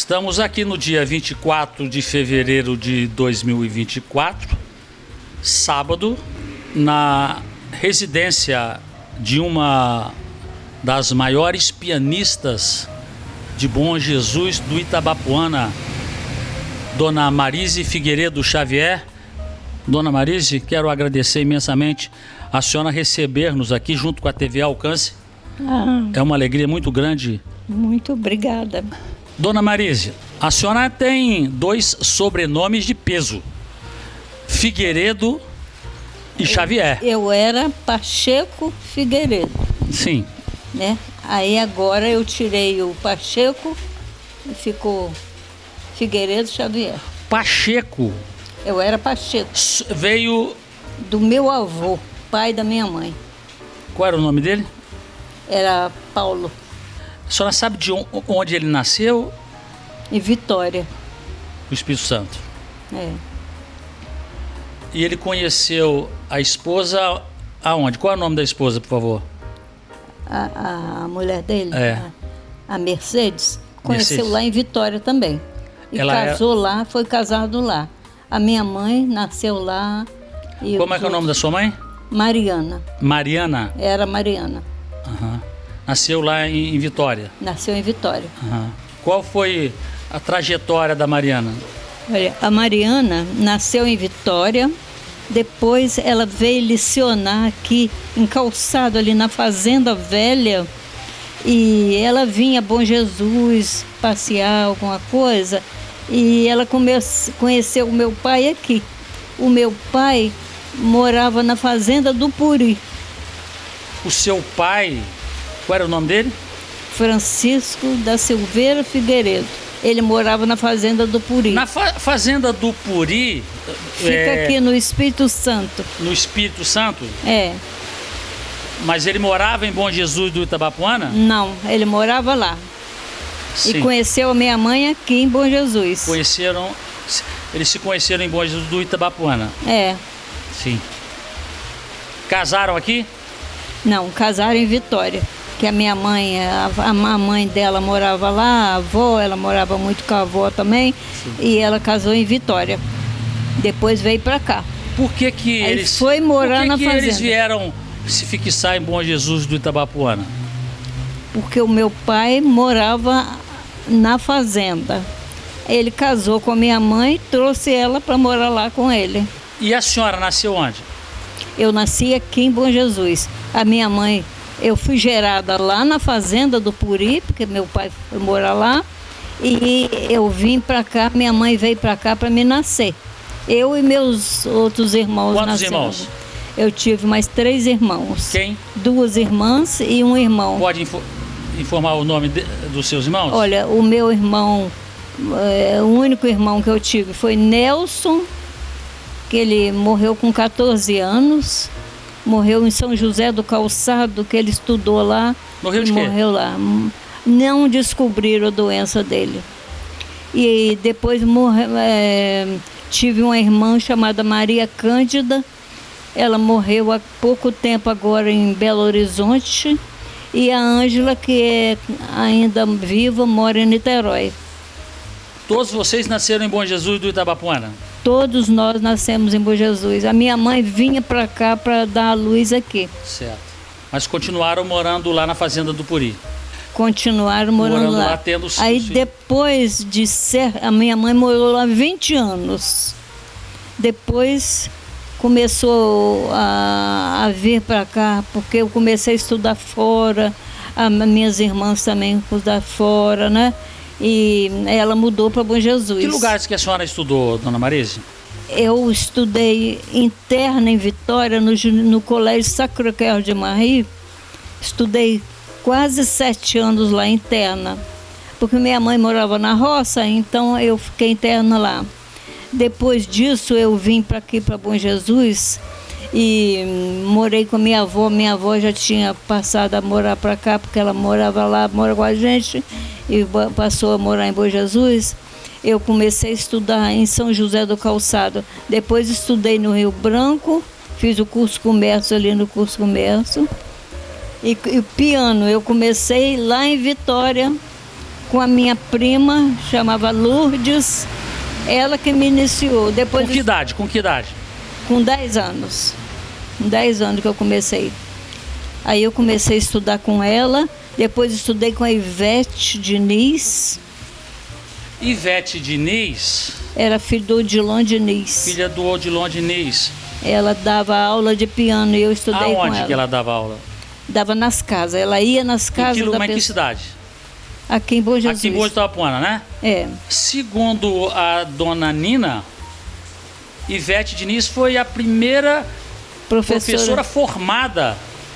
Estamos aqui no dia 24 de fevereiro de 2024, sábado, na residência de uma das maiores pianistas de Bom Jesus do Itabapoana, Dona Marise Figueiredo Xavier. Dona Marise, quero agradecer imensamente a senhora receber-nos aqui junto com a TV Alcance. É uma alegria muito grande. Muito obrigada. Dona Marise, a senhora tem dois sobrenomes de peso: Figueiredo e Xavier. Eu era Pacheco Figueiredo. Sim. Né? Aí agora eu tirei o Pacheco e ficou Figueiredo Xavier. Pacheco. Eu era Pacheco. Veio do meu avô, pai da minha mãe. Qual era o nome dele? Era Paulo. A senhora sabe de onde ele nasceu? Em Vitória. No Espírito Santo. É. E ele conheceu a esposa aonde? Qual é o nome da esposa, por favor? A mulher dele? É. A Mercedes. Conheceu Mercedes. lá em Vitória também. E Ela casou lá, foi casado lá. A minha mãe nasceu lá. E como é que é o nome da sua mãe? Mariana. Mariana? Era Mariana. Uhum. Nasceu lá em Vitória? Nasceu em Vitória. Uhum. Qual foi a trajetória da Mariana? Olha, a Mariana nasceu em Vitória. Depois ela veio licionar aqui em Calçado, ali na Fazenda Velha. E ela vinha a Bom Jesus passear, alguma coisa. E ela conheceu o meu pai aqui. O meu pai morava na Fazenda do Puri. O seu pai, qual era o nome dele? Francisco da Silveira Figueiredo. Ele morava na Fazenda do Puri. Na Fazenda do Puri... Fica aqui no Espírito Santo. No Espírito Santo? É. Mas ele morava em Bom Jesus do Itabapoana? Não, ele morava lá. Sim. E conheceu a minha mãe aqui em Bom Jesus. Eles se conheceram em Bom Jesus do Itabapoana? É. Sim. Casaram aqui? Não, casaram em Vitória. Que a minha mãe, a mãe dela morava lá, a avó, ela morava muito com a avó também. Sim. E ela casou em Vitória. Depois veio pra cá. Por que que aí eles... foi morar na fazenda. Eles vieram se fixar em Bom Jesus do Itabapoana? Porque o meu pai morava na fazenda. Ele casou com a minha mãe e trouxe ela para morar lá com ele. E a senhora nasceu onde? Eu nasci aqui em Bom Jesus. A minha mãe, eu fui gerada lá na Fazenda do Puri, porque meu pai foi morar lá. E eu vim para cá, minha mãe veio para cá para me nascer. Eu e meus outros irmãos. Quantos irmãos? Eu tive mais 3 irmãos. Quem? 2 irmãs e um irmão. Pode informar o nome dos seus irmãos? Olha, o meu irmão, o único irmão que eu tive foi Nelson, que ele morreu com 14 anos. Morreu em São José do Calçado, que ele estudou lá. Morreu de quê? Morreu lá. Não descobriram a doença dele. E depois tive uma irmã chamada Maria Cândida. Ela morreu há pouco tempo agora em Belo Horizonte. E a Ângela, que é ainda viva, mora em Niterói. Todos vocês nasceram em Bom Jesus do Itabapoana? Todos nós nascemos em Bom Jesus. A minha mãe vinha para cá para dar a luz aqui. Certo. Mas continuaram morando lá na Fazenda do Puri? Continuaram morando lá. Tendo aí depois de ser... A minha mãe morou lá 20 anos. Depois começou a vir para cá, porque eu comecei a estudar fora. Minhas irmãs também estudar fora, né? E ela mudou para Bom Jesus. Que lugares que a senhora estudou, Dona Marise? Eu estudei interna em Vitória, no Colégio Sacré-Cœur de Marie. Estudei quase 7 anos lá interna, porque minha mãe morava na roça, então eu fiquei interna lá. Depois disso eu vim para aqui, para Bom Jesus, e morei com minha avó. Minha avó já tinha passado a morar para cá, porque ela morava lá, mora com a gente, e passou a morar em Bom Jesus. Eu comecei a estudar em São José do Calçado. Depois estudei no Rio Branco, fiz o curso comércio ali no curso comércio. E o piano eu comecei lá em Vitória, com a minha prima, chamava Lourdes, ela que me iniciou. Depois Com que idade? Com que idade? com 10 anos. Com 10 anos que eu comecei. Aí eu comecei a estudar com ela, depois estudei com a Ivete Diniz. Ivete Diniz, Era filha do Odilon Diniz. filha do Odilon Diniz. Ela dava aula de piano e eu estudei com Aonde ela. que ela dava aula? Dava nas casas. Ela ia nas casas da Mas em que pessoa. cidade? Aqui em Bom Jesus. Aqui em Boa de Itapuana, né? É. Segundo a dona Nina, Ivete Diniz foi a primeira professora formada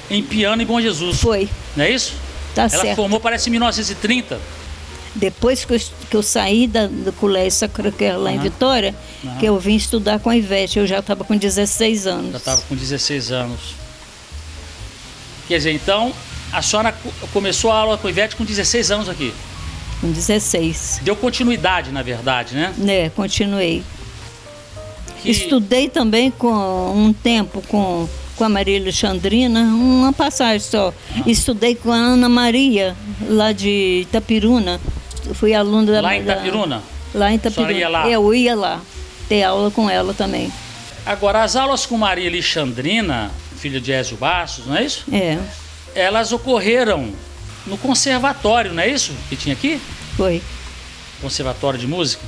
em piano em Bom Jesus. Foi. Não é isso? Tá Ela certo. formou, parece, em 1930. Depois que eu saí do colégio Sacré-Cœur lá em Vitória, que eu vim estudar com a Ivete, eu já estava com 16 anos. Já estava com 16 anos. Quer dizer, então, a senhora começou a aula com a Ivete com 16 anos aqui. Com 16. Deu continuidade, na verdade, né? Continuei. Que- Estudei também com um tempo com a Maria Alexandrina, uma passagem só. Estudei com a Ana Maria, lá de Itapiruna. Fui aluna da... Lá em da- Itapiruna? Lá em A senhora Itapiruna. ia lá? Eu ia lá, ter aula com ela também. Agora, as aulas com Maria Alexandrina, filha de Ézio Bastos, não é isso? É, Elas ocorreram no conservatório, não é isso? Que tinha aqui? foi. Conservatório de Música.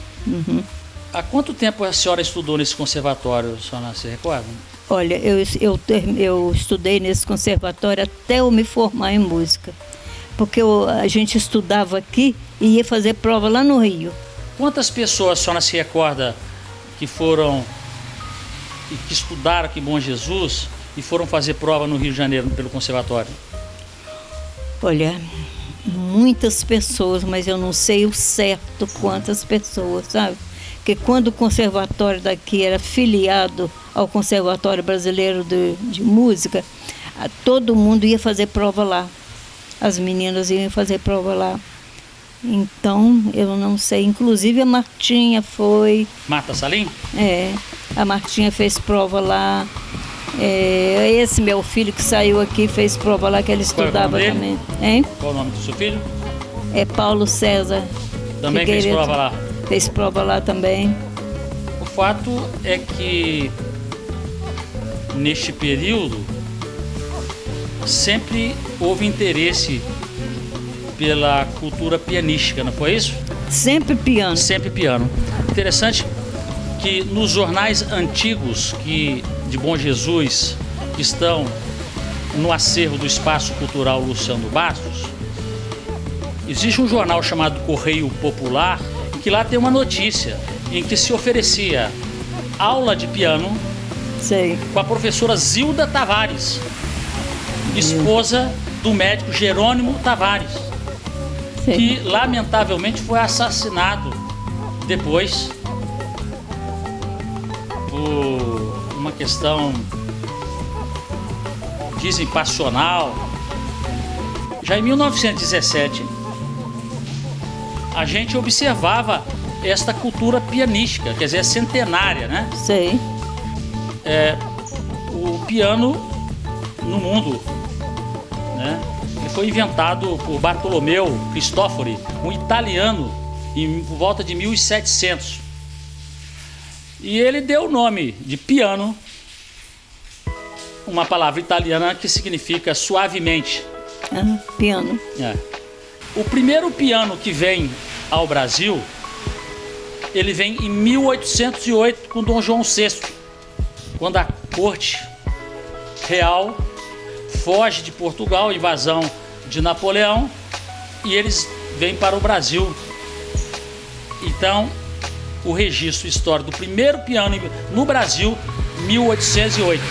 Há quanto tempo a senhora estudou nesse conservatório, a senhora se recorda? Olha, eu estudei nesse conservatório até eu me formar em música. Porque a gente estudava aqui e ia fazer prova lá no Rio. Quantas pessoas a senhora se recorda que foram e que estudaram aqui em Bom Jesus e foram fazer prova no Rio de Janeiro pelo conservatório? Olha, muitas pessoas, mas eu não sei o certo quantas pessoas, sabe? Porque quando o conservatório daqui era filiado ao Conservatório Brasileiro de Música, todo mundo ia fazer prova lá. As meninas iam fazer prova lá. Então, eu não sei. Inclusive a Martinha foi. Marta Salim? A Martinha fez prova lá. Esse meu filho que saiu aqui fez prova lá, que ele Qual é o estudava nome também. dele? Hein? Qual o nome do seu filho? É Paulo César. Também fez Figueiredo. prova lá. Fez prova lá também. O fato é que neste período sempre houve interesse pela cultura pianística, não foi isso? Sempre piano. Sempre piano. Interessante que nos jornais antigos de Bom Jesus, que estão no acervo do Espaço Cultural Luciano Bastos, existe um jornal chamado Correio Popular, em que lá tem uma notícia em que se oferecia aula de piano Sei. com a professora Zilda Tavares, esposa do médico Jerônimo Tavares, Sei. que lamentavelmente foi assassinado depois por uma questão, dizem, passional. Já em 1917, a gente observava esta cultura pianística, quer dizer, é centenária, né? Sei. O piano no mundo, né? Ele foi inventado por Bartolomeu Cristofori, um italiano, por volta de 1700. E ele deu o nome de piano, uma palavra italiana que significa suavemente. Piano. O primeiro piano que vem ao Brasil, ele vem em 1808 com Dom João VI, quando a corte real foge de Portugal, invasão de Napoleão, e eles vêm para o Brasil. Então, o registro histórico do primeiro piano no Brasil, 1808.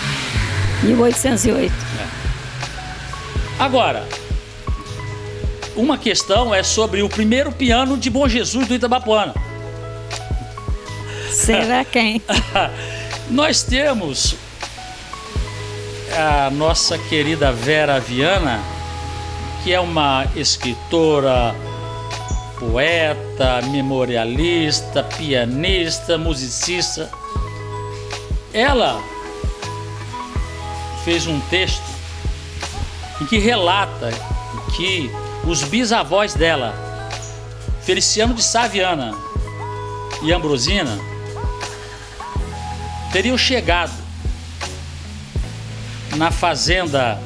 1808. Agora, uma questão é sobre o primeiro piano de Bom Jesus do Itabapoana. Será quem? Nós temos a nossa querida Vera Viana, que é uma escritora, poeta, memorialista, pianista, musicista. Ela fez um texto em que relata que os bisavós dela Feliciano de Sá Viana e Ambrosina teriam chegado na fazenda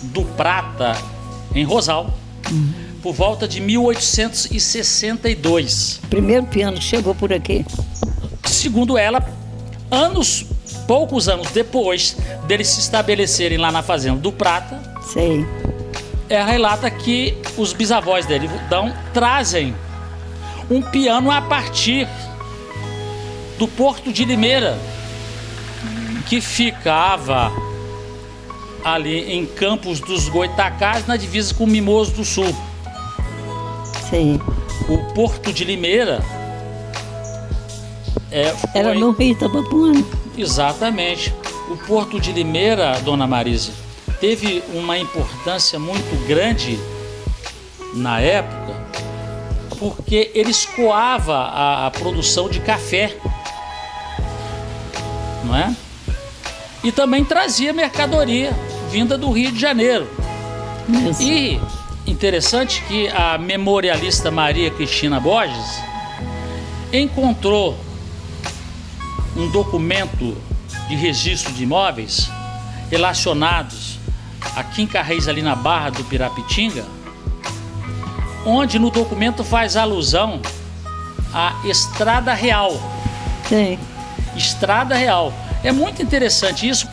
do Prata, em Rosal, por volta de 1862. Primeiro piano que chegou por aqui. Segundo ela, poucos anos depois deles se estabelecerem lá na fazenda do Prata, Sei. ela relata que os bisavós dele trazem um piano a partir do Porto de Limeira, que ficava ali em Campos dos Goitacás, na divisa com Mimoso do Sul. Sei. O Porto de Limeira Era no Rio Itabapuana. Exatamente. O Porto de Limeira, dona Marise, teve uma importância muito grande na época, porque ele escoava a produção de café, não é? E também trazia mercadoria vinda do Rio de Janeiro. Isso. E interessante que a memorialista Maria Cristina Borges encontrou um documento de registro de imóveis relacionados a Quinca Reis, ali na Barra do Pirapitinga, onde no documento faz alusão à Estrada Real. Sei. Estrada Real. É muito interessante isso,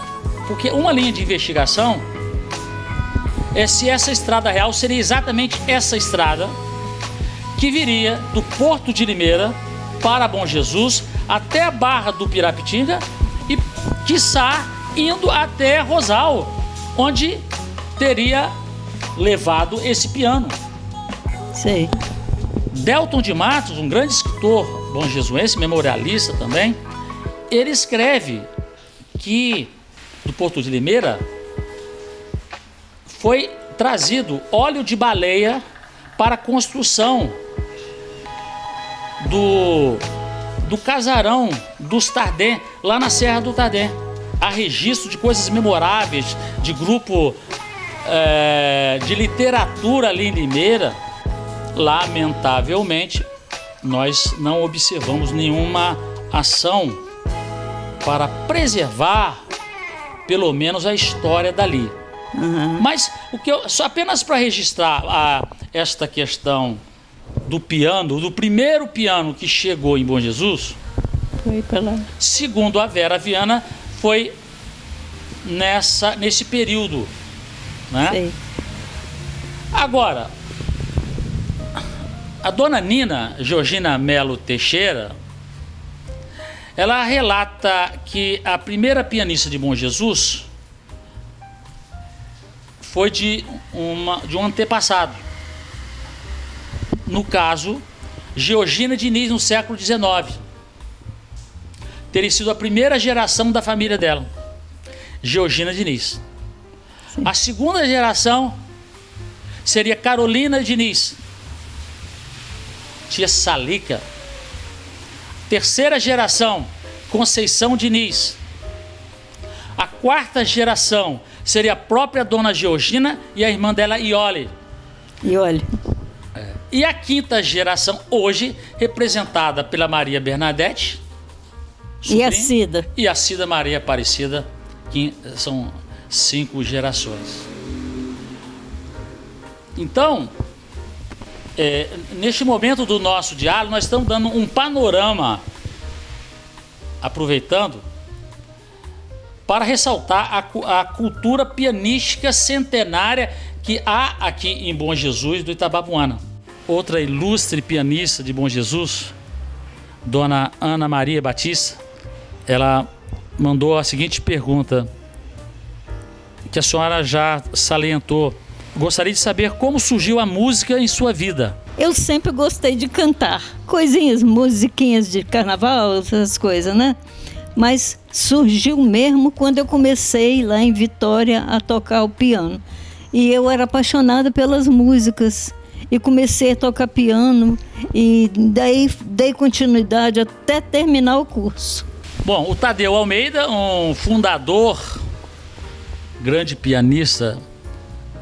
porque uma linha de investigação é se essa Estrada Real seria exatamente essa estrada que viria do Porto de Limeira para Bom Jesus, até a Barra do Pirapitinga e, quiçá, indo até Rosal, onde teria levado esse piano. Sei. Delton de Matos, um grande escritor bom-jesuense, memorialista também, ele escreve que do Porto de Limeira foi trazido óleo de baleia para a construção do casarão dos Tardem, lá na Serra do Tardem. Há registro de coisas memoráveis, de grupo de literatura ali em Limeira. Lamentavelmente, nós não observamos nenhuma ação para preservar, pelo menos, a história dali. Uhum. Mas só apenas para registrar esta questão do piano, do primeiro piano que chegou em Bom Jesus, Foi pra lá. segundo a Vera Viana, foi nesse período, né? Sei. Agora, a dona Nina Georgina Melo Teixeira, ela relata que a primeira pianista de Bom Jesus foi de um antepassado. No caso, Georgina Diniz, no século XIX. Teria sido a primeira geração da família dela, Georgina Diniz. Sim. A segunda geração seria Carolina Diniz, tia Salica. Terceira geração, Conceição Diniz. A quarta geração seria a própria dona Georgina e a irmã dela, Iole. E olha, E a quinta geração, hoje, representada pela Maria Bernadette. e a sobrinha, Cida? E a Cida Maria Aparecida, que são 5 gerações. Então, neste momento do nosso diálogo, nós estamos dando um panorama, aproveitando, para ressaltar a cultura pianística centenária que há aqui em Bom Jesus do Itabapuana. Outra ilustre pianista de Bom Jesus, dona Ana Maria Batista, ela mandou a seguinte pergunta, que a senhora já salientou. Gostaria de saber como surgiu a música em sua vida. Eu sempre gostei de cantar. Coisinhas, musiquinhas de carnaval, essas coisas, né? Mas surgiu mesmo quando eu comecei lá em Vitória a tocar o piano. E eu era apaixonada pelas músicas. E comecei a tocar piano e daí dei continuidade até terminar o curso. Bom, o Tadeu Almeida, um fundador, grande pianista,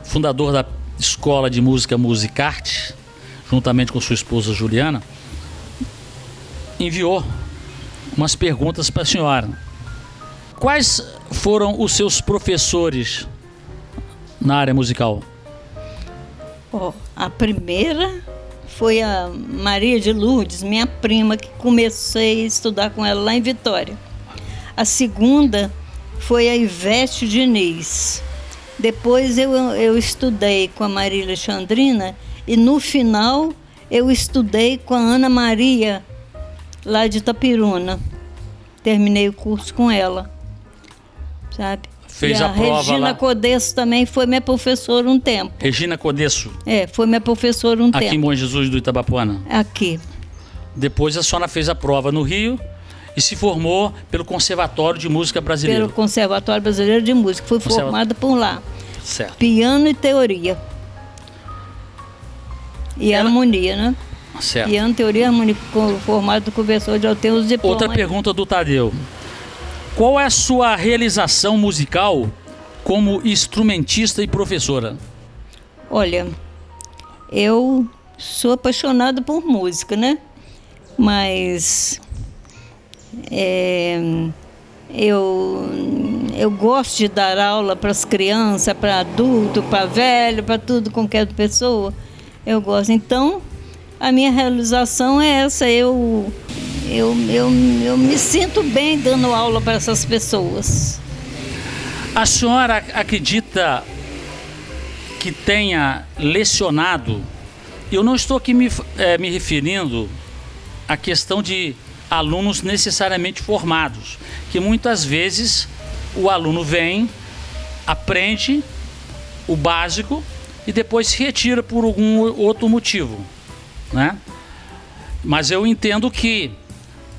fundador da Escola de Música Musicarte, juntamente com sua esposa Juliana, enviou umas perguntas para a senhora. Quais foram os seus professores na área musical? A primeira foi a Maria de Lourdes, minha prima, que comecei a estudar com ela lá em Vitória. A segunda foi a Ivete Diniz. Depois eu estudei com a Maria Alexandrina e no final eu estudei com a Ana Maria, lá de Itapiruna. Terminei o curso com ela, sabe? Fez e a prova Regina lá. Codesso também foi minha professora um tempo. Regina Codesso, Foi minha professora um aqui em tempo. Bom Jesus do Itabapuana. Aqui. Depois a senhora fez a prova no Rio e se formou pelo Conservatório de Música Brasileiro. Pelo Conservatório Brasileiro de Música. Fui formada por lá. Certo. Piano e teoria. E harmonia, né? Certo. Piano, teoria e harmonia. Formado do professor de tenho os diplomas. Outra pergunta do Tadeu. Qual é a sua realização musical como instrumentista e professora? Olha, eu sou apaixonada por música, né? Mas eu gosto de dar aula para as crianças, para adulto, para velho, para tudo, qualquer pessoa. Eu gosto. Então, a minha realização é essa. Eu me sinto bem dando aula para essas pessoas. A senhora acredita que tenha lecionado? Eu não estou aqui me referindo à questão de alunos necessariamente formados, que muitas vezes o aluno vem, aprende o básico e depois se retira por algum outro motivo, né? Mas eu entendo que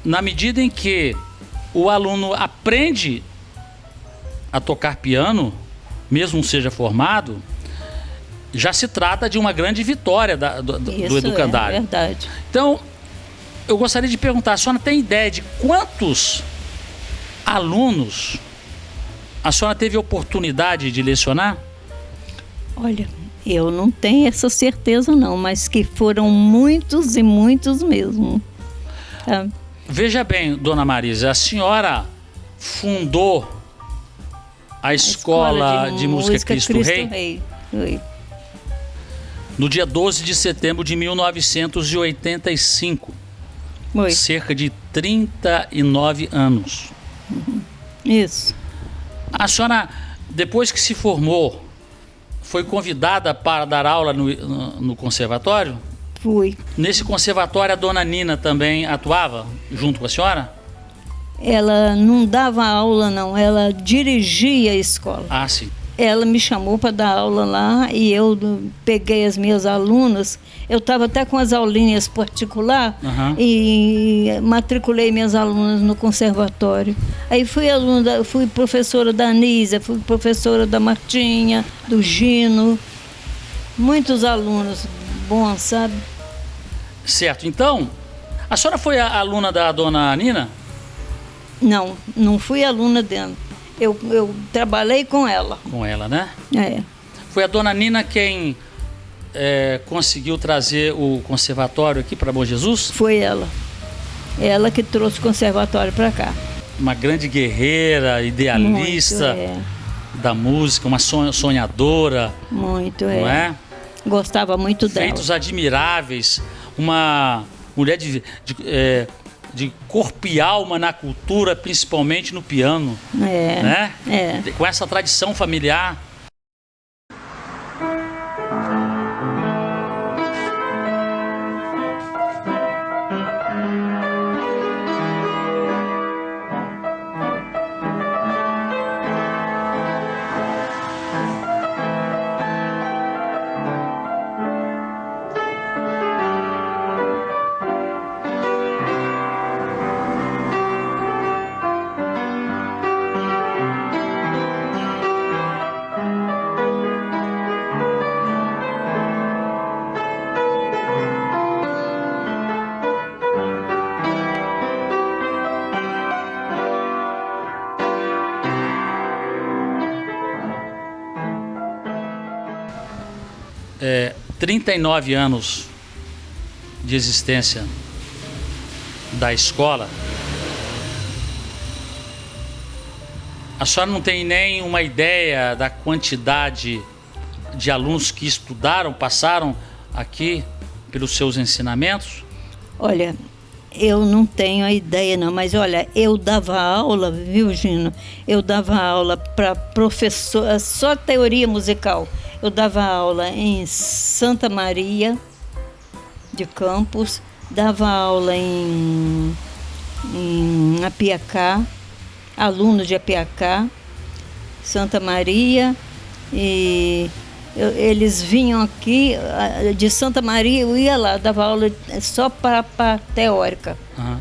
na medida em que o aluno aprende a tocar piano, mesmo seja formado, já se trata de uma grande vitória do educandário. É verdade. Então, eu gostaria de perguntar, a senhora tem ideia de quantos alunos a senhora teve oportunidade de lecionar? Olha, eu não tenho essa certeza não, mas que foram muitos e muitos mesmo. Tá? Veja bem, dona Marisa, a senhora fundou a Escola de Música Cristo Rei Foi. no dia 12 de setembro de 1985. Foi. Cerca de 39 anos. Isso. A senhora, depois que se formou, foi convidada para dar aula no conservatório? Fui. Nesse conservatório a dona Nina também atuava junto com a senhora? Ela não dava aula não, ela dirigia a escola. Ah, sim. Ela me chamou para dar aula lá e eu peguei as minhas alunas. Eu estava até com as aulinhas particular e matriculei minhas alunas no conservatório. Aí fui professora da Anísia, fui professora da Martinha, do Gino. Muitos alunos bons, sabe? Certo. Então, a senhora foi a aluna da dona Nina? Não, não fui aluna dela. Eu trabalhei com ela. Com ela, né? É. Foi a dona Nina quem conseguiu trazer o conservatório aqui para Bom Jesus? Foi ela. Ela que trouxe o conservatório para cá. Uma grande guerreira, idealista da música, uma sonhadora. Muito, não é? Gostava muito dela. Feitos admiráveis, uma mulher de corpo e alma na cultura, principalmente no piano. Né? Com essa tradição familiar. É, 39 anos de existência da escola, a senhora não tem nem uma ideia da quantidade de alunos que estudaram, passaram aqui pelos seus ensinamentos? Olha, eu não tenho a ideia não, mas olha, eu dava aula, viu, Gino? Eu dava aula para professor, só teoria musical. Eu dava aula em Santa Maria de Campos, dava aula em Apiacá, alunos de Apiacá, Santa Maria, e eles vinham aqui de Santa Maria, eu ia lá, dava aula só para teórica. Uhum.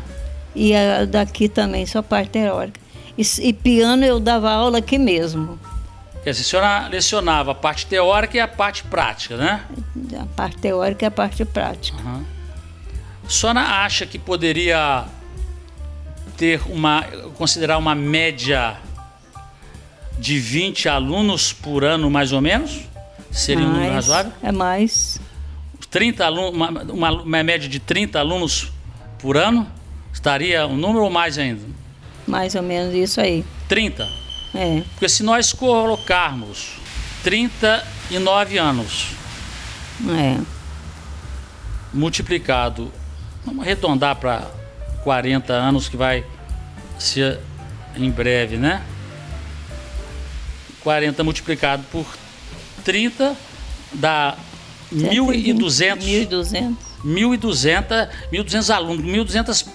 E daqui também, só parte teórica. E piano eu dava aula aqui mesmo. Quer dizer, a senhora lecionava a parte teórica e a parte prática, né? A parte teórica e a parte prática. Uhum. A senhora acha que poderia considerar uma média de 20 alunos por ano, mais ou menos? Seria um número razoável? É mais. 30 alunos, uma média de 30 alunos por ano? Estaria um número ou mais ainda? Mais ou menos isso aí. 30? É. Porque se nós colocarmos 39 anos multiplicado, vamos arredondar para 40 anos, que vai ser em breve, né? 40 multiplicado por 30 dá 1.200 alunos, 1.200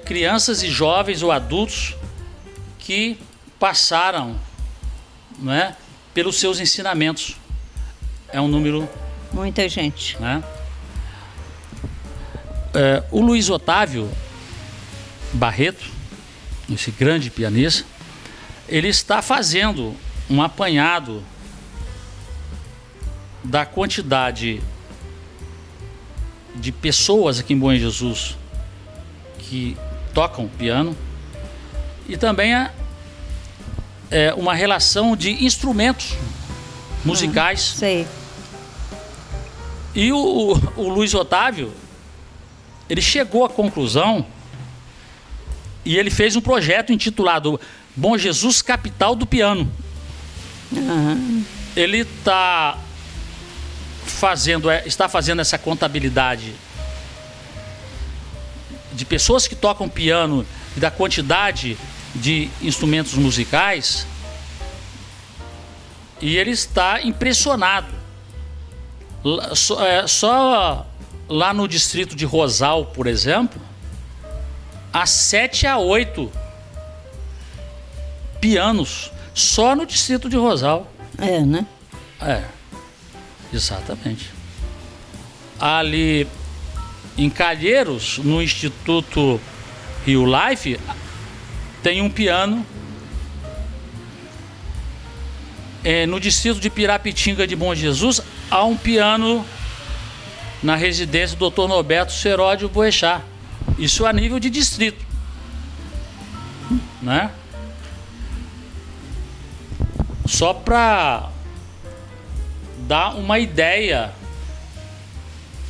crianças e jovens ou adultos que passaram, não é, pelos seus ensinamentos. É um número... Muita gente. Né? O Luiz Otávio Barreto, esse grande pianista, ele está fazendo um apanhado da quantidade de pessoas aqui em Bom Jesus que tocam piano e também uma relação de instrumentos musicais. Sei. E o Luiz Otávio, ele chegou à conclusão e ele fez um projeto intitulado Bom Jesus, Capital do Piano. Uhum. Ele está fazendo essa contabilidade de pessoas que tocam piano e da quantidade de instrumentos musicais, e ele está impressionado. Só lá no distrito de Rosal, por exemplo, há 7 a 8 pianos só no distrito de Rosal. É, né? É, exatamente. Ali em Calheiros, no Instituto Rio Life, tem um piano. No distrito de Pirapitinga de Bom Jesus, há um piano na residência do Dr. Norberto Seródio Boechat. Isso a nível de distrito, né? Só para dar uma ideia,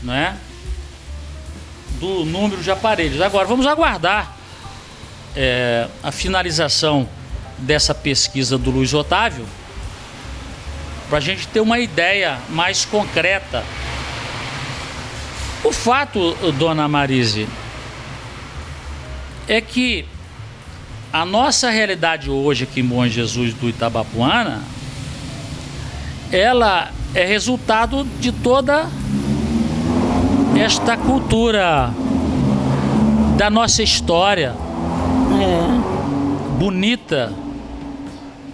né, do número de aparelhos. Agora vamos aguardar a finalização dessa pesquisa do Luiz Otávio, para a gente ter uma ideia mais concreta. O fato, dona Marise, é que a nossa realidade hoje aqui em Bom Jesus do Itabapuana, ela é resultado de toda esta cultura, da nossa história bonita,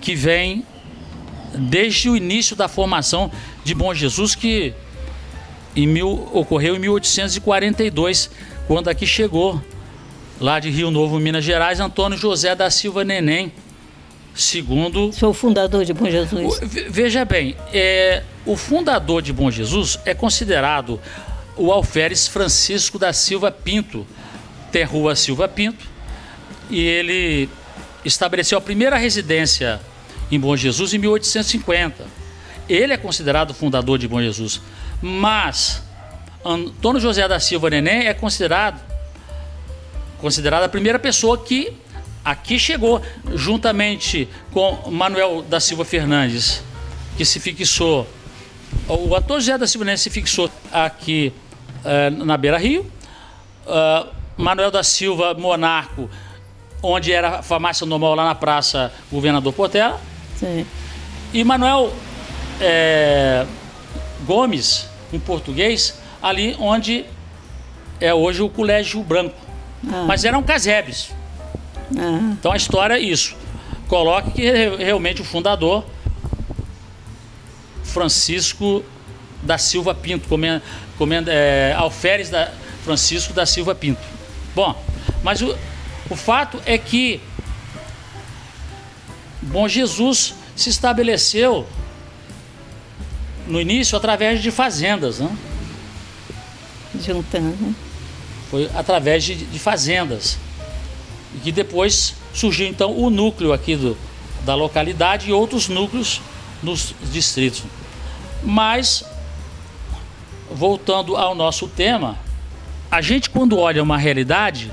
que vem desde o início da formação de Bom Jesus, que ocorreu em 1842, quando aqui chegou, lá de Rio Novo, Minas Gerais, Antônio José da Silva Neném, segundo... Sou o fundador de Bom Jesus. Veja bem, o fundador de Bom Jesus é considerado o alferes Francisco da Silva Pinto, Terrua Silva Pinto, e ele estabeleceu a primeira residência em Bom Jesus em 1850. Ele é considerado o fundador de Bom Jesus, mas Antônio José da Silva Neném é considerada a primeira pessoa que aqui chegou, juntamente com Manuel da Silva Fernandes, que se fixou. O Antônio José da Silva Neném se fixou aqui na Beira Rio. Manuel da Silva Monarco, onde era a farmácia normal lá na Praça Governador Portela. Sim. E Manuel Gomes, um português, ali onde é hoje o Colégio Branco. Mas eram casebres. Então a história é isso. Coloque que realmente o fundador, Francisco da Silva Pinto, alferes Francisco da Silva Pinto. Bom, mas o fato é que Bom Jesus se estabeleceu no início através de fazendas, né? Juntando, né? Foi através de fazendas. E que depois surgiu então o núcleo aqui da localidade e outros núcleos nos distritos. Mas, voltando ao nosso tema, a gente quando olha uma realidade,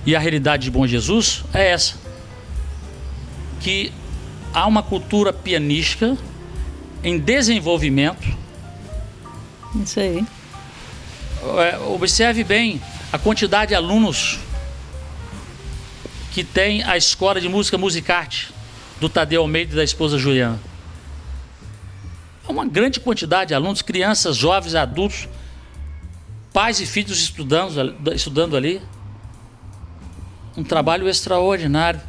e a realidade de Bom Jesus é essa, que há uma cultura pianística em desenvolvimento. Isso aí. Observe bem a quantidade de alunos que tem a Escola de Música Musicarte do Tadeu Almeida e da esposa Juliana. É uma grande quantidade de alunos, crianças, jovens, adultos, pais e filhos estudando ali. Um trabalho extraordinário.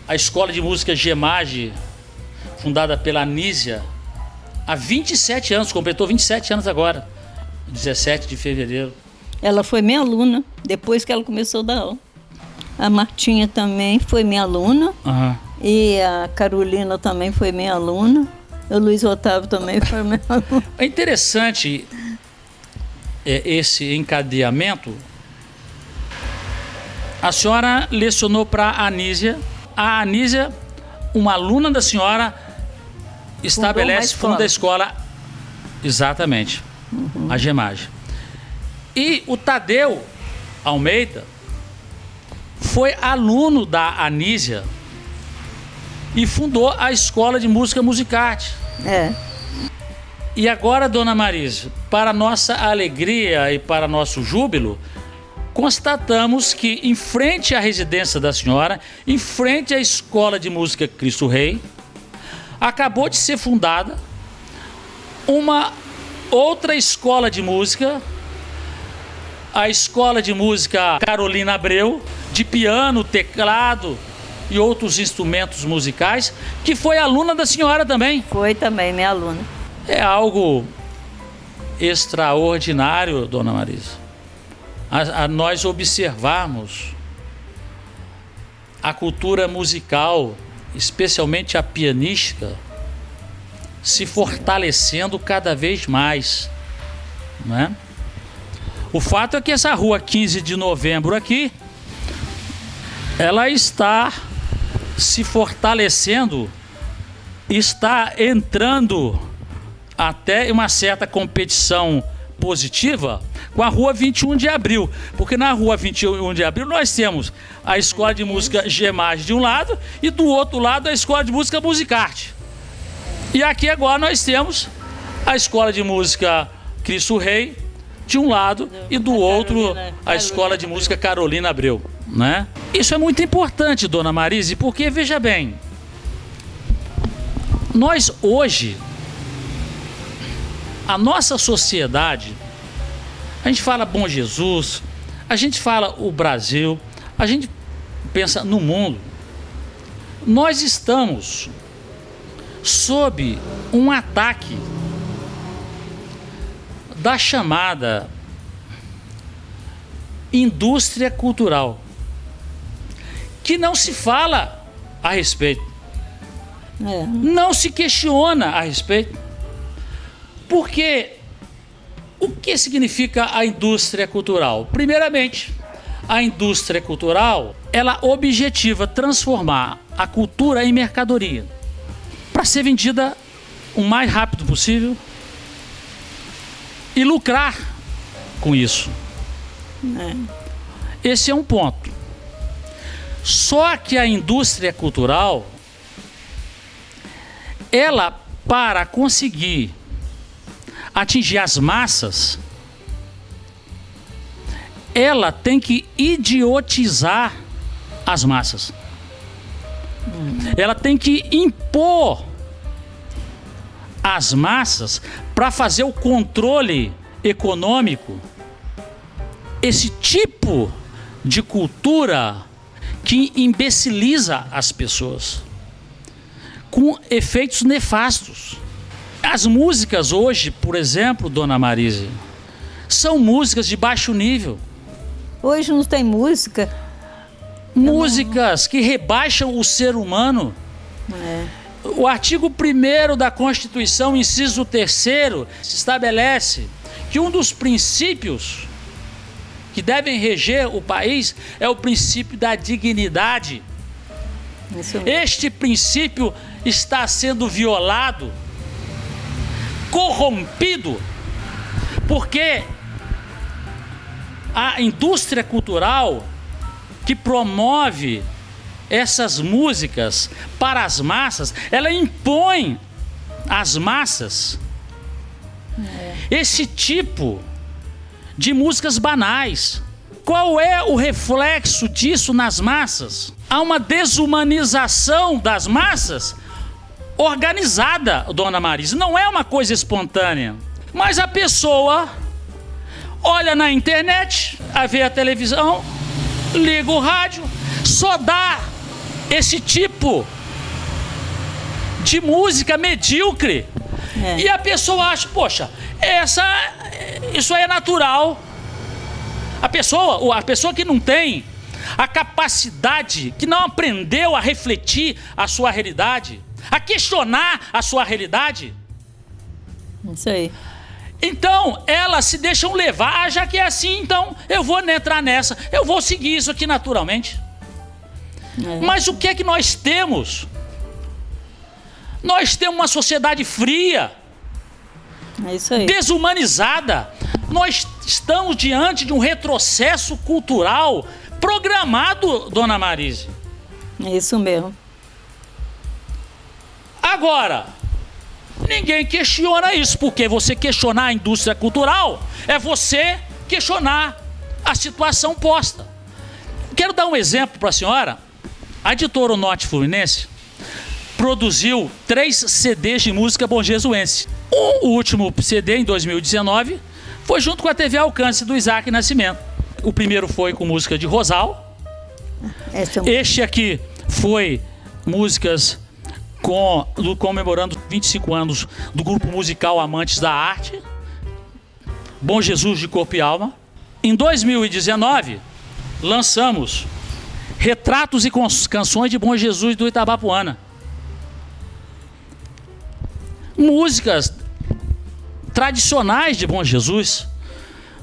A Escola de Música Gemage, fundada pela Anísia, há 27 anos, completou 27 anos agora, 17 de fevereiro. Ela foi minha aluna, depois que ela começou a dar aula. A Martinha também foi minha aluna. E a Carolina também foi minha aluna. O Luiz Otávio também foi minha aluna. É interessante esse encadeamento. A senhora lecionou para a Anísia. A Anísia, uma aluna da senhora, funda a escola. Exatamente. A Gemage. E o Tadeu Almeida foi aluno da Anísia e fundou a Escola de Música Musicarte. E agora, dona Marise, para nossa alegria e para nosso júbilo, constatamos que em frente à residência da senhora, em frente à Escola de Música Cristo Rei, acabou de ser fundada uma outra escola de música, a Escola de Música Carolina Abreu, de piano, teclado e outros instrumentos musicais, que foi aluna da senhora também. Foi também minha aluna. É algo extraordinário, dona Marisa, a nós observarmos a cultura musical, especialmente a pianística, se fortalecendo cada vez mais, né? O fato é que essa rua 15 de novembro aqui, ela está se fortalecendo, está entrando até uma certa competição positiva com a rua 21 de abril, porque na rua 21 de abril nós temos a Escola de Música Gemage de um lado e do outro lado a Escola de Música Musicarte. E aqui agora nós temos a Escola de Música Cristo Rei de um lado e do outro a Escola de Música Carolina Abreu, né? Isso é muito importante, dona Marise, porque veja bem, nós hoje, a nossa sociedade, a gente fala Bom Jesus, a gente fala o Brasil, a gente pensa no mundo, nós estamos sob um ataque da chamada indústria cultural, que não se fala a respeito, não se questiona a respeito, porque o que significa a indústria cultural? Primeiramente, a indústria cultural, ela objetiva transformar a cultura em mercadoria, para ser vendida o mais rápido possível, e lucrar com isso. Esse é um ponto. Só que a indústria cultural, ela, para conseguir atingir as massas, ela tem que idiotizar as massas. Ela tem que impor às massas para fazer o controle econômico. Esse tipo de cultura que imbeciliza as pessoas, com efeitos nefastos. As músicas hoje, por exemplo, dona Marise, são músicas de baixo nível. Hoje não tem música. Músicas que rebaixam o ser humano. O artigo 1º da Constituição, inciso 3º, estabelece que um dos princípios que devem reger o país é o princípio da dignidade. Este princípio está sendo violado, corrompido, porque a indústria cultural que promove essas músicas para as massas, ela impõe às massas esse tipo de músicas banais. Qual é o reflexo disso nas massas? Há uma desumanização das massas organizada, dona Marise. Não é uma coisa espontânea. Mas a pessoa olha na internet, vê a televisão, liga o rádio, só dá esse tipo de música medíocre. E a pessoa acha, poxa, isso aí é natural. A pessoa que não tem a capacidade, que não aprendeu a refletir a sua realidade, a questionar a sua realidade. Isso aí. Então, elas se deixam levar. Já que é assim, então eu vou entrar nessa. Eu vou seguir isso aqui naturalmente. Mas o que é que nós temos? Nós temos uma sociedade fria. É isso aí. Desumanizada. Nós estamos diante de um retrocesso cultural programado, dona Marise. É isso mesmo. Agora, ninguém questiona isso, porque você questionar a indústria cultural é você questionar a situação posta. Quero dar um exemplo para a senhora. A editora O Norte Fluminense produziu 3 CDs de música bonjesuense. O último CD, em 2019, foi junto com a TV Alcance do Isaac Nascimento. O primeiro foi com música de Rosal. Este aqui foi músicas comemorando 25 anos do grupo musical Amantes da Arte, Bom Jesus de Corpo e Alma. Em 2019, lançamos Retratos e Canções de Bom Jesus do Itabapuana. Músicas tradicionais de Bom Jesus,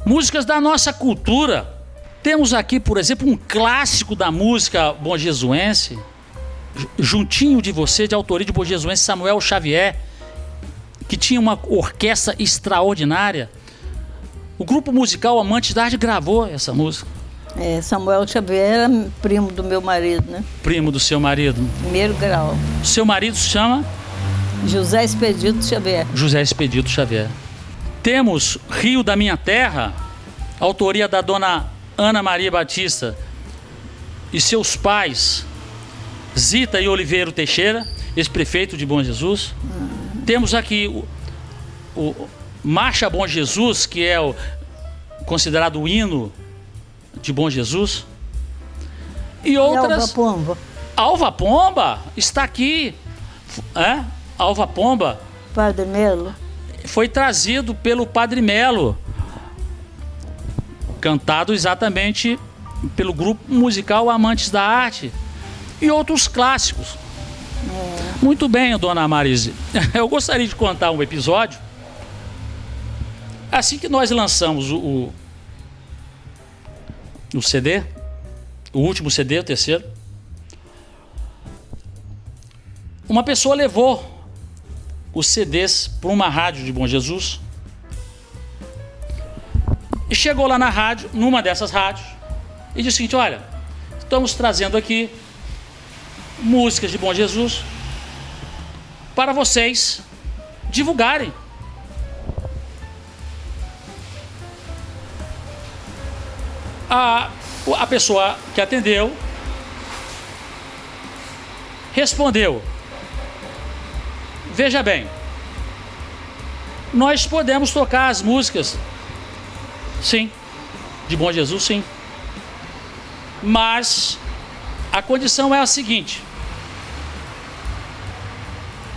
músicas da nossa cultura. Temos aqui, por exemplo, um clássico da música bonjesuense, Juntinho de Você, de autoria de bonjesuense Samuel Xavier, que tinha uma orquestra extraordinária. O grupo musical Amantes da Arte gravou essa música. Samuel Xavier era primo do meu marido, né? Primo do seu marido? 1º grau. Seu marido se chama? José Expedito Xavier. José Expedito Xavier. Temos Rio da Minha Terra, autoria da dona Ana Maria Batista e seus pais, Zita e Oliveira Teixeira, ex-prefeito de Bom Jesus. Temos aqui o Marcha Bom Jesus, que é considerado o hino de Bom Jesus. E outras. Alva Pomba. Alva Pomba está aqui. Alva Pomba. Padre Melo. Foi trazido pelo Padre Melo, cantado exatamente pelo grupo musical Amantes da Arte e outros clássicos. Muito bem, dona Marise. Eu gostaria de contar um episódio. Assim que nós lançamos o CD, o último CD, o terceiro, uma pessoa levou os CDs para uma rádio de Bom Jesus E chegou lá na rádio, numa dessas rádios, e disse o seguinte: olha, estamos trazendo aqui músicas de Bom Jesus para vocês divulgarem. A pessoa que atendeu respondeu: veja bem, nós podemos tocar as músicas, sim, de Bom Jesus, sim, mas a condição é a seguinte: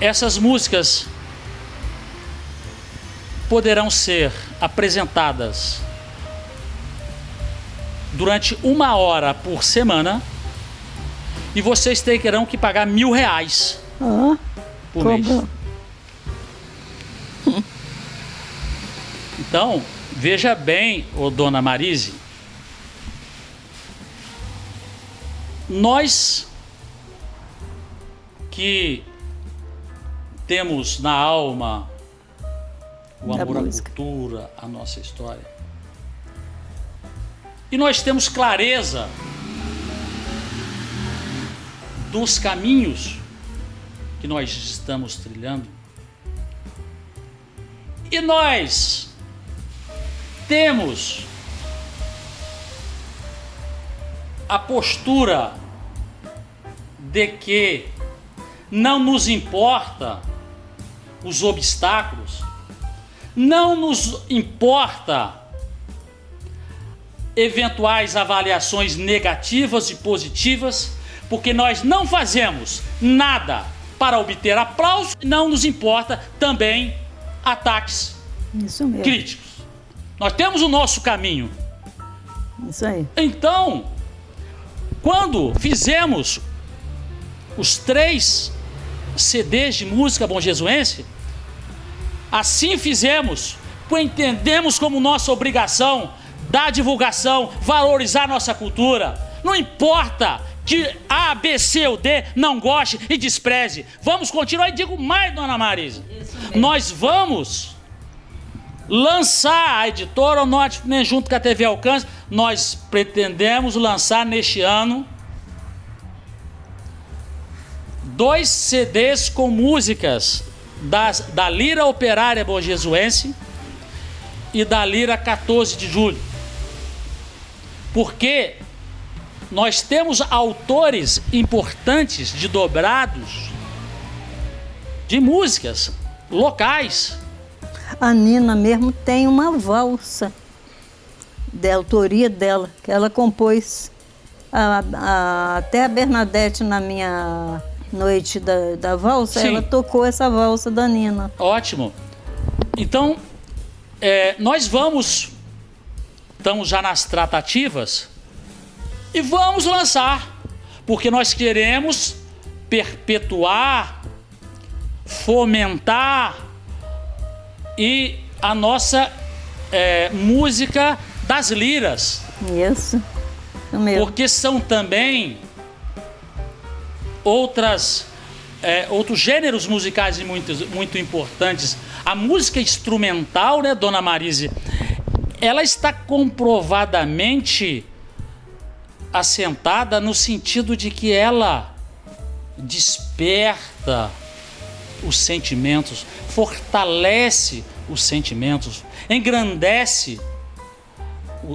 essas músicas poderão ser apresentadas durante 1 hora por semana e vocês terão que pagar R$1.000 por mês. Então, veja bem, ô dona Marise, nós que temos na alma o amor à cultura, a nossa história, e nós temos clareza dos caminhos que nós estamos trilhando, e nós temos a postura de que não nos importa os obstáculos, não nos importa eventuais avaliações negativas e positivas, porque nós não fazemos nada para obter aplauso, não nos importa também ataques críticos. Nós temos o nosso caminho. Isso aí. Então, quando fizemos os 3 CDs de música bonjesuense, assim fizemos, pois entendemos como nossa obrigação da divulgação, valorizar nossa cultura. Não importa que A, B, C ou D não goste e despreze. Vamos continuar, e digo mais, dona Marisa, nós vamos lançar, a editora Norte, junto com a TV Alcance, nós pretendemos lançar neste ano 2 CDs com músicas da Lira Operária Bonjesuense e da Lira 14 de Julho. Porque nós temos autores importantes de dobrados de músicas locais. A Nina mesmo tem uma valsa de autoria dela, que ela compôs. Até a Bernadette, na minha noite da valsa, sim, ela tocou essa valsa da Nina. Ótimo. Então, nós estamos já nas tratativas e vamos lançar, porque nós queremos perpetuar, fomentar e a nossa música das liras. Isso mesmo. Porque são também outros gêneros musicais muito importantes. A música instrumental, né, dona Marise, ela está comprovadamente assentada no sentido de que ela desperta os sentimentos, fortalece os sentimentos, engrandece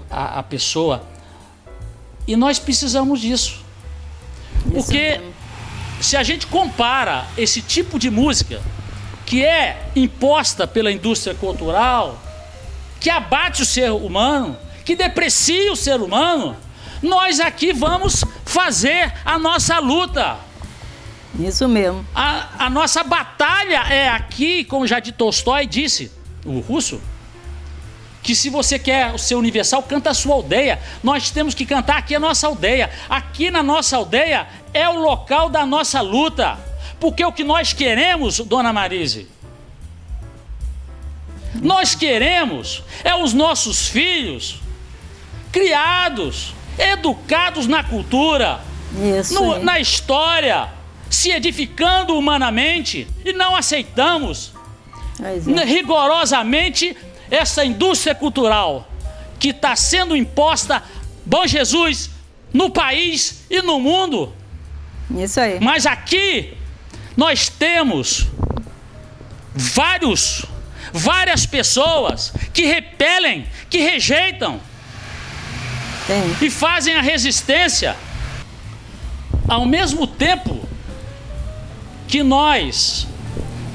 a pessoa. E nós precisamos disso. Porque se a gente compara esse tipo de música que é imposta pela indústria cultural, que abate o ser humano, que deprecia o ser humano, nós aqui vamos fazer a nossa luta. Isso mesmo. A nossa batalha é aqui, como já de Tolstói disse, o russo, que se você quer ser universal, canta a sua aldeia. Nós temos que cantar aqui a nossa aldeia. Aqui na nossa aldeia é o local da nossa luta. Porque o que nós queremos, dona Marise, nós queremos os nossos filhos criados, educados na cultura, na história, se edificando humanamente, e não aceitamos rigorosamente essa indústria cultural que está sendo imposta, Bom Jesus, no país e no mundo. Isso aí. Mas aqui nós temos várias pessoas que repelem, que rejeitam e fazem a resistência. Ao mesmo tempo que nós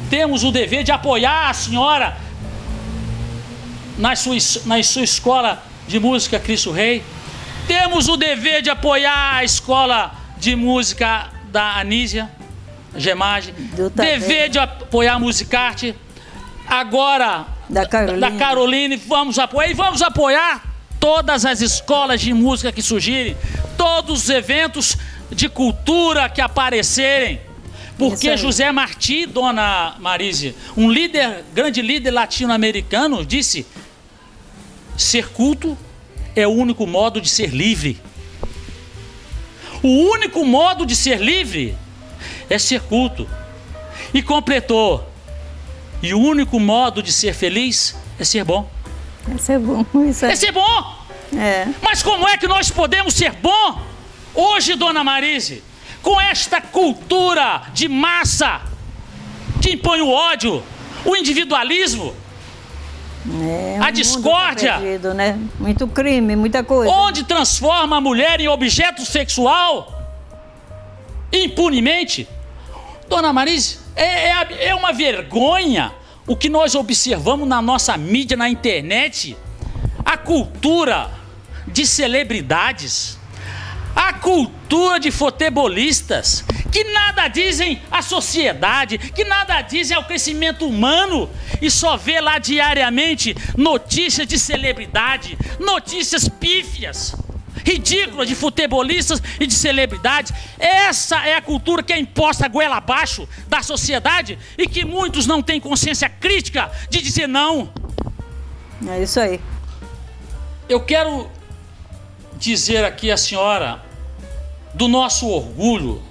temos o dever de apoiar a senhora na sua escola de música Cristo Rei, temos o dever de apoiar a escola de música da Anísia Gemage, dever de apoiar a Musicarte, agora da Caroline, vamos apoiar todas as escolas de música que surgirem, todos os eventos de cultura que aparecerem, porque José Martí, dona Marise, um grande líder latino-americano, disse: ser culto é o único modo de ser livre. O único modo de ser livre é ser culto. E completou: e o único modo de ser feliz é ser bom. É ser bom, isso aí. É ser bom. Mas como é que nós podemos ser bom hoje, dona Marise, com esta cultura de massa que impõe o ódio, o individualismo, a discórdia, tá perdido, né? Muito crime, muita coisa. Onde transforma a mulher em objeto sexual impunemente. Dona Marise, é uma vergonha o que nós observamos na nossa mídia, na internet. A cultura de celebridades, a cultura de futebolistas, que nada dizem à sociedade, que nada dizem ao crescimento humano, e só vê lá diariamente notícias de celebridade, notícias pífias, ridículas de futebolistas e de celebridades. Essa é a cultura que é imposta goela abaixo da sociedade e que muitos não têm consciência crítica de dizer não. É isso aí. Eu quero dizer aqui à senhora do nosso orgulho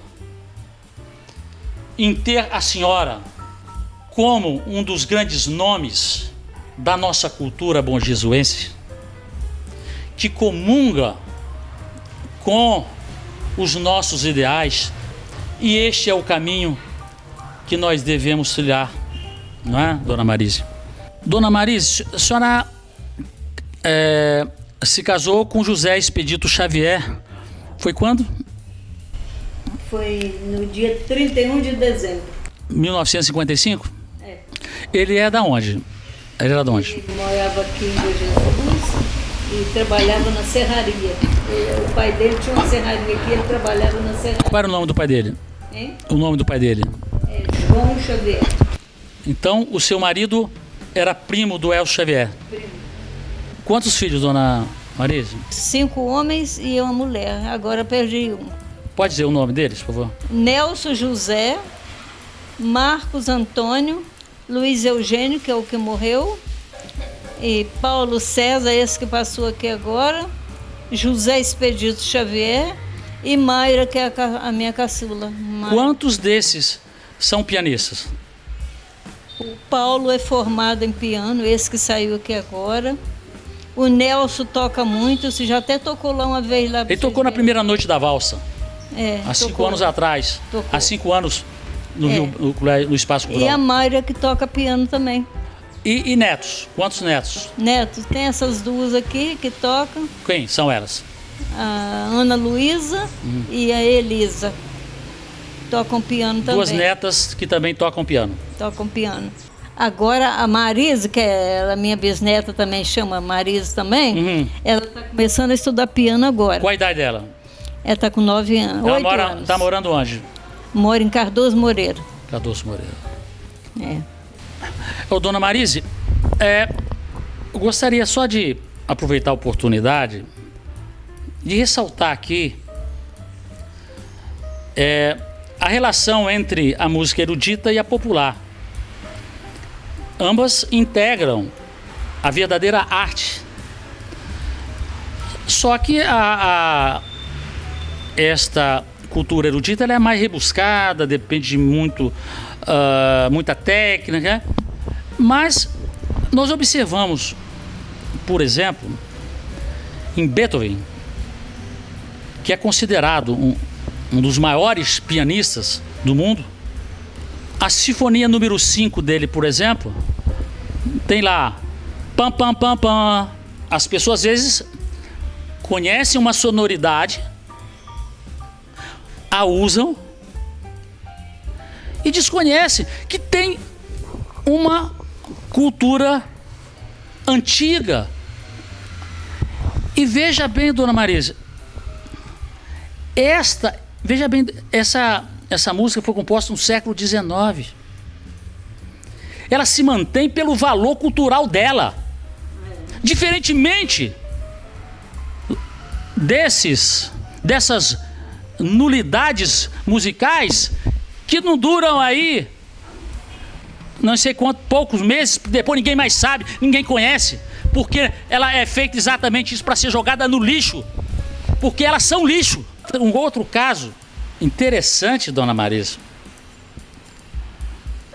em ter a senhora como um dos grandes nomes da nossa cultura bonjesuense, que comunga com os nossos ideais, e este é o caminho que nós devemos trilhar, não é, dona Marise? Dona Marise, a senhora se casou com José Expedito Xavier, foi quando? Foi no dia 31 de dezembro. 1955? Ele é da onde? Ele era de onde? Ele morava aqui em Bom Jesus e trabalhava na serraria. O pai dele tinha uma serraria aqui, ele trabalhava na serraria. Qual era o nome do pai dele? O nome do pai dele? João Xavier. Então, o seu marido era primo do Elcio Xavier? Primo. Quantos filhos, dona Marise? 5 homens e uma mulher. Agora perdi um. Pode dizer o nome deles, por favor? Nelson José, Marcos Antônio, Luiz Eugênio, que é o que morreu, e Paulo César, esse que passou aqui agora, José Expedito Xavier e Mayra, que é a minha caçula. Quantos desses são pianistas? O Paulo é formado em piano, esse que saiu aqui agora. O Nelson toca muito, você já até tocou lá uma vez. Lá. Ele tocou na primeira noite da valsa. Há 5 anos atrás. Tocou. Há 5 anos no Espaço Cultural. E a Mayra, que toca piano também. E netos? Quantos netos? Netos, tem essas duas aqui que tocam. Quem são elas? A Ana Luísa e a Elisa. Tocam piano também. 2 netas que também tocam piano. Tocam piano. Agora a Marise, que é a minha bisneta também, chama Marise também, ela está começando a estudar piano agora. Qual a idade dela? Ela está com 9 anos, 8 anos. Está morando onde? Mora em Cardoso Moreira. Cardoso Moreira. É. Ô, dona Marise, eu gostaria só de aproveitar a oportunidade de ressaltar aqui a relação entre a música erudita e a popular. Ambas integram a verdadeira arte. Só que esta cultura erudita ela é mais rebuscada, depende de muita técnica. Mas nós observamos, por exemplo, em Beethoven, que é considerado um dos maiores pianistas do mundo, a sinfonia número 5 dele, por exemplo, tem lá pam pam pam pam. As pessoas às vezes conhecem uma sonoridade, a usam e desconhecem que tem uma cultura antiga. E veja bem, dona Marisa, veja bem, essa música foi composta no século XIX. Ela se mantém pelo valor cultural dela. Diferentemente dessas nulidades musicais que não duram aí não sei quantos, poucos meses, depois ninguém mais sabe, ninguém conhece, porque ela é feita exatamente isso, para ser jogada no lixo, porque elas são lixo. Um outro caso interessante, dona Marisa,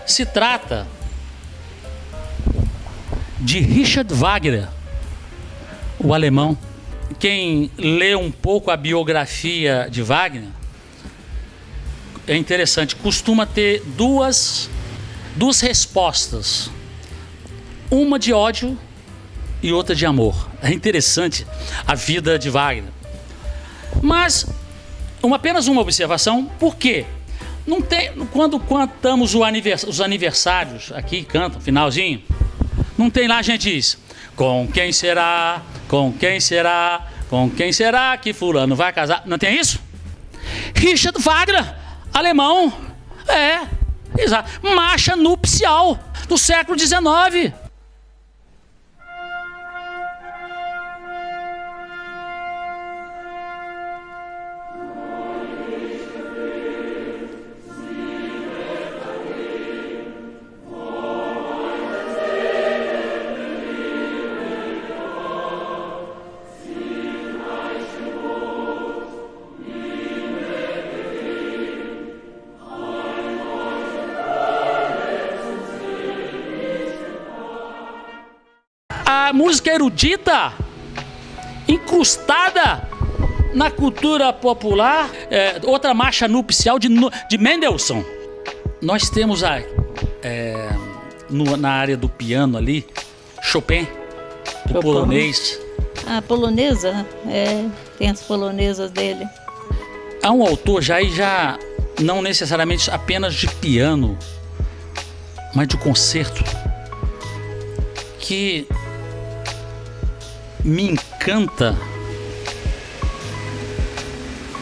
se trata de Richard Wagner, o alemão. Quem lê um pouco a biografia de Wagner, é interessante, costuma ter duas respostas, uma de ódio e outra de amor. É interessante a vida de Wagner. Mas apenas uma observação, por quê? Não tem, quando cantamos os aniversários aqui, canta, finalzinho, não tem lá, a gente diz: com quem será, com quem será, com quem será que fulano vai casar? Não tem isso? Richard Wagner, alemão, exato, marcha nupcial do século XIX. A música erudita, incrustada na cultura popular, outra marcha nupcial de Mendelssohn. Nós temos na área do piano ali, Chopin, o polonês. A polonesa, tem as polonesas dele. Há um autor já não necessariamente apenas de piano, mas de concerto, que me encanta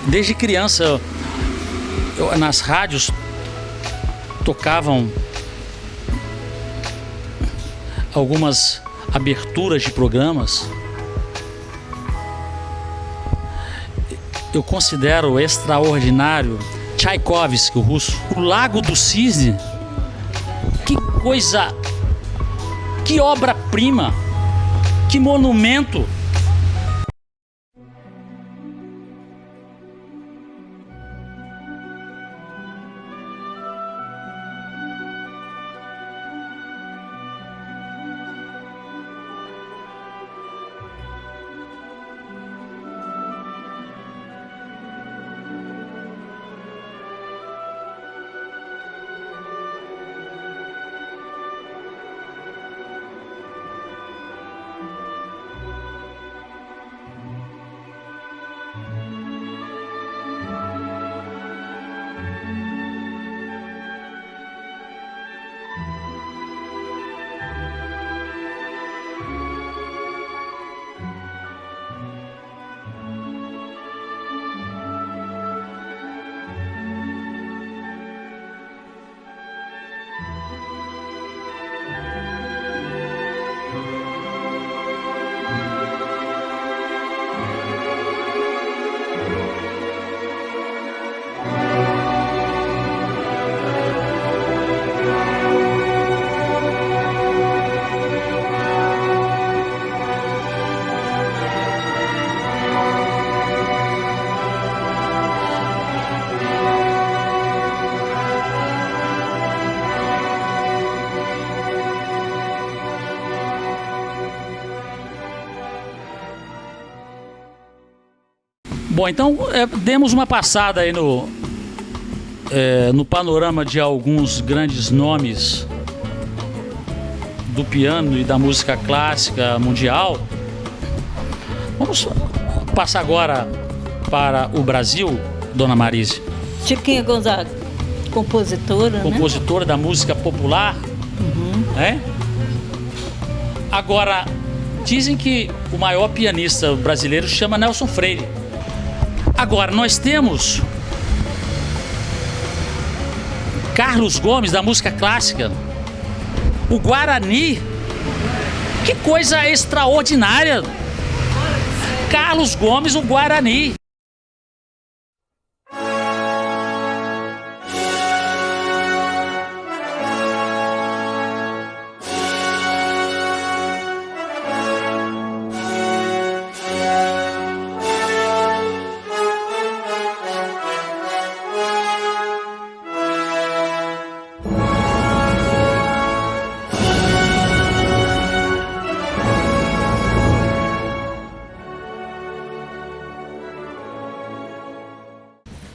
desde criança. Nas rádios tocavam algumas aberturas de programas. Eu considero extraordinário Tchaikovsky, o russo. O Lago do Cisne, que coisa, que obra-prima, que monumento. Bom, então demos uma passada aí no panorama de alguns grandes nomes do piano e da música clássica mundial. Vamos passar agora para o Brasil, dona Marise. Chiquinha Gonzaga, compositora, compositora, né? Da música popular. Né? Agora, dizem que o maior pianista brasileiro chama Nelson Freire. Agora, nós temos Carlos Gomes, da música clássica. O Guarani. Que coisa extraordinária! Carlos Gomes, o Guarani.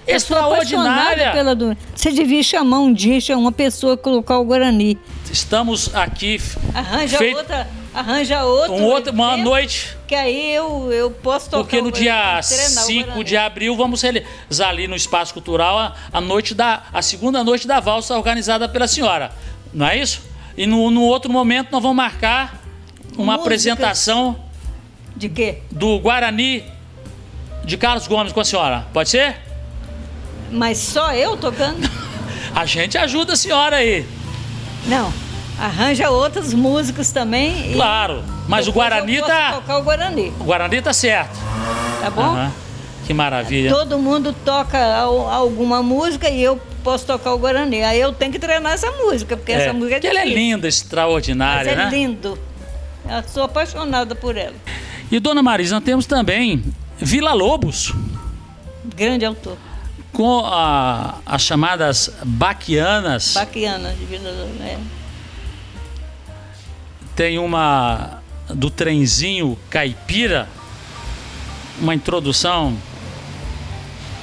Extraordinária. Você devia chamar um dia, uma pessoa, colocar o Guarani. Estamos aqui. Arranja outra. Uma noite. Que aí eu posso tocar. Porque no dia 5 de abril vamos realizar ali no Espaço Cultural a segunda noite da valsa organizada pela senhora. Não é isso? E no outro momento nós vamos marcar uma apresentação. De quê? Do Guarani de Carlos Gomes com a senhora. Pode ser? Mas só eu tocando? A gente ajuda a senhora aí. Não, arranja outras músicas também. Claro, mas o Guarani tá... tocar o Guarani. O Guarani tá certo. Tá bom? Que maravilha. Todo mundo toca alguma música e eu posso tocar o Guarani. Aí eu tenho que treinar essa música, porque essa música é difícil. Ela é linda, extraordinária, mas né? Lindo. Eu sou apaixonada por ela. E, dona Marisa, nós temos também Vila Lobos. Grande autor. Com as chamadas baquianas. Baquianas de Vila Lobos, Tem uma do trenzinho caipira, uma introdução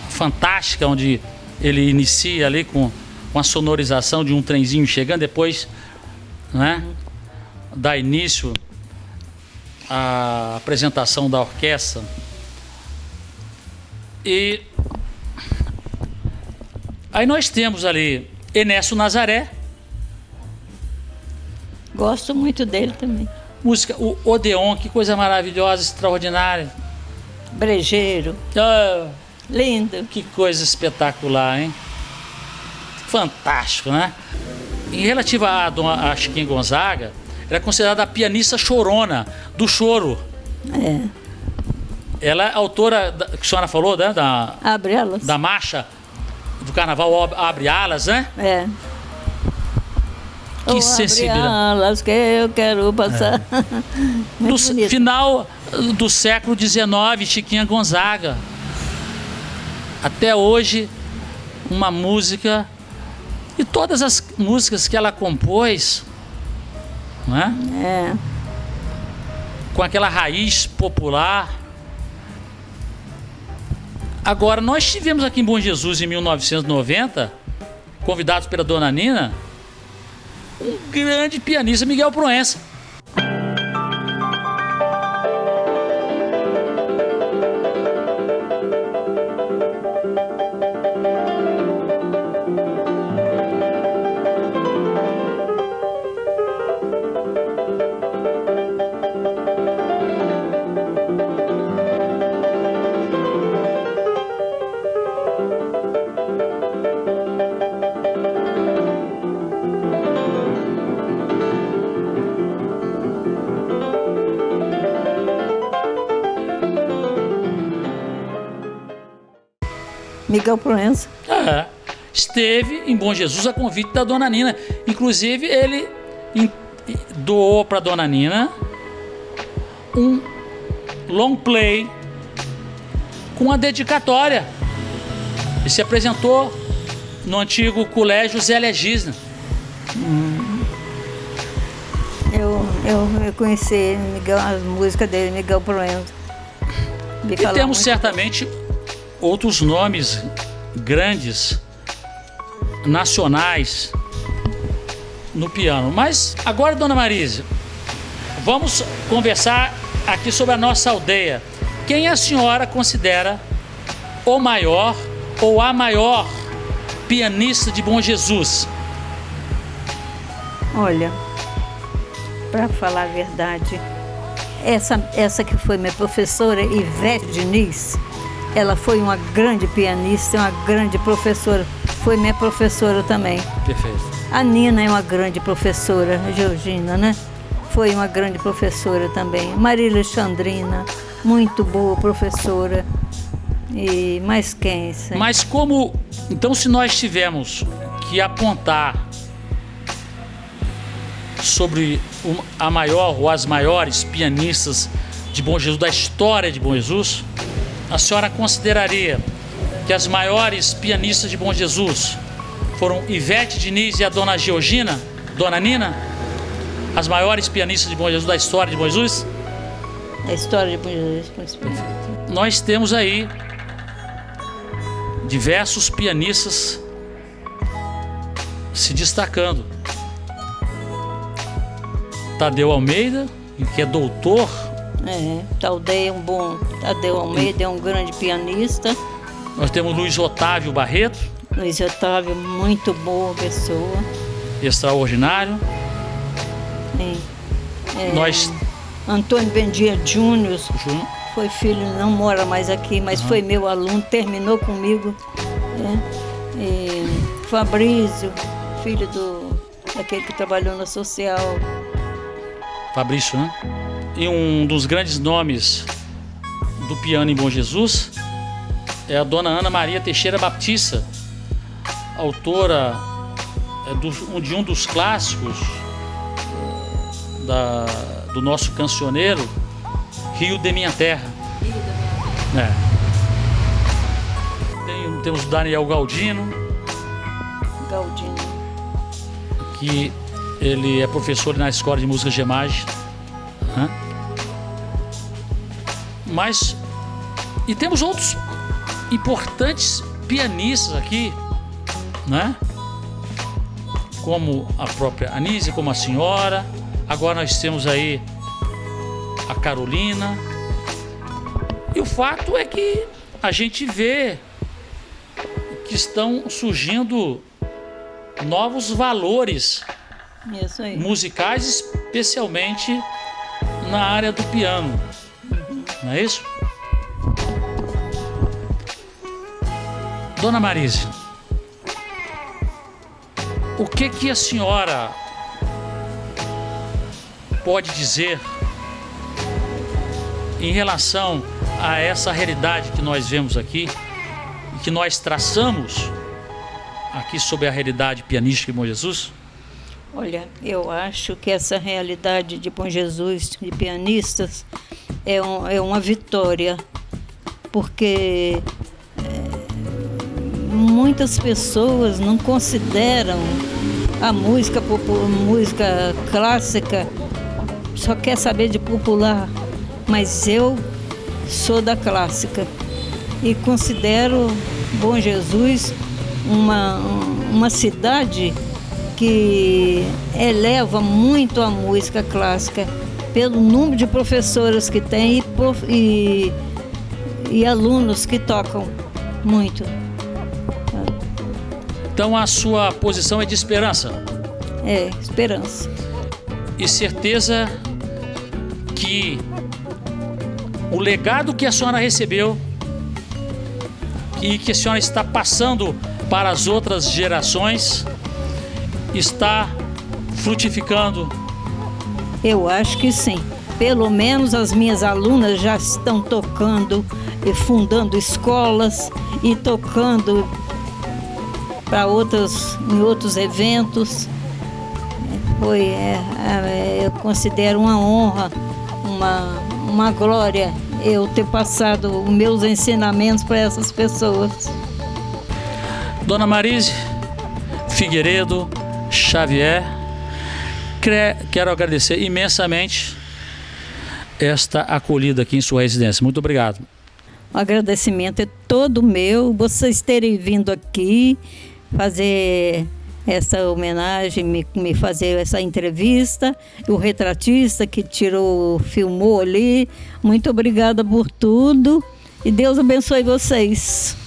fantástica, onde ele inicia ali com a sonorização de um trenzinho chegando, depois, né, dá início à apresentação da orquestra. E aí nós temos ali Enécio Nazaré. Gosto muito dele também. Música, o Odeon, que coisa maravilhosa, extraordinária. Brejeiro. Lindo. Que coisa espetacular, hein? Fantástico, né? Em relativa a Chiquinha Gonzaga, ela é considerada a pianista chorona, do choro. Ela é autora, que a senhora falou, né? Abre Alas. Da marcha do Carnaval Abre Alas, né? Que sensibilidade. Abre alas que eu quero passar. No final do século XIX, Chiquinha Gonzaga. Até hoje, uma música. E todas as músicas que ela compôs, né? Com aquela raiz popular. Agora, nós tivemos aqui em Bom Jesus, em 1990, convidados pela dona Nina, um grande pianista, Miguel Proença. Miguel Proença. Esteve em Bom Jesus a convite da dona Nina. Inclusive, ele doou para a dona Nina um long play com a dedicatória. Ele se apresentou no antigo colégio Zé Legisna. Eu conheci Miguel, as músicas dele, Miguel Proença. E temos certamente outros nomes grandes, nacionais, no piano. Mas agora, dona Marise, vamos conversar aqui sobre a nossa aldeia. Quem a senhora considera o maior ou a maior pianista de Bom Jesus? Olha, para falar a verdade, essa que foi minha professora, Ivete Diniz, ela foi uma grande pianista, uma grande professora. Foi minha professora também. Perfeito. A Nina é uma grande professora, a Georgina, né? Foi uma grande professora também. Maria Alexandrina, muito boa professora. E mais quem? Mas como... Então, se nós tivermos que apontar sobre a maior ou as maiores pianistas de Bom Jesus, da história de Bom Jesus, a senhora consideraria que as maiores pianistas de Bom Jesus foram Ivete Diniz e a dona Georgina, dona Nina? As maiores pianistas de Bom Jesus, da história de Bom Jesus? A história de Bom Jesus. Nós temos aí diversos pianistas se destacando. Tadeu Almeida, que é doutor. Tadeu Almeida é um grande pianista. Nós temos Luiz Otávio Barreto. Luiz Otávio, muito boa pessoa. Extraordinário. Nós... Antônio Bendia Júnior, foi filho, não mora mais aqui, mas foi meu aluno, terminou comigo. Fabrício, filho daquele que trabalhou na social. Fabrício, né? E um dos grandes nomes do piano em Bom Jesus é a dona Ana Maria Teixeira Baptista, autora de um dos clássicos do nosso cancioneiro, Rio de Minha Terra. Temos o Daniel Galdino, que ele é professor na Escola de Música Gemage. E temos outros importantes pianistas aqui, né? Como a própria Anísia, como a senhora. Agora nós temos aí a Carolina. E o fato é que a gente vê que estão surgindo novos valores musicais, especialmente na área do piano. Não é isso? Dona Marise, o que a senhora pode dizer em relação a essa realidade que nós vemos aqui e que nós traçamos aqui sobre a realidade pianística de Bom Jesus? Olha, eu acho que essa realidade de Bom Jesus, de pianistas, é uma vitória, porque muitas pessoas não consideram a música clássica, só quer saber de popular, mas eu sou da clássica e considero Bom Jesus uma cidade que eleva muito a música clássica pelo número de professoras que tem e alunos que tocam muito. Então a sua posição é de esperança? É, esperança. E certeza que o legado que a senhora recebeu e que a senhora está passando para as outras gerações está frutificando? Eu acho que sim. Pelo menos as minhas alunas já estão tocando e fundando escolas e tocando para em outros eventos. Eu considero uma honra, uma glória eu ter passado os meus ensinamentos para essas pessoas. Dona Marise Figueiredo Xavier, quero agradecer imensamente esta acolhida aqui em sua residência. Muito obrigado. O agradecimento é todo meu, vocês terem vindo aqui fazer essa homenagem, me fazer essa entrevista, o retratista que filmou ali. Muito obrigada por tudo e Deus abençoe vocês.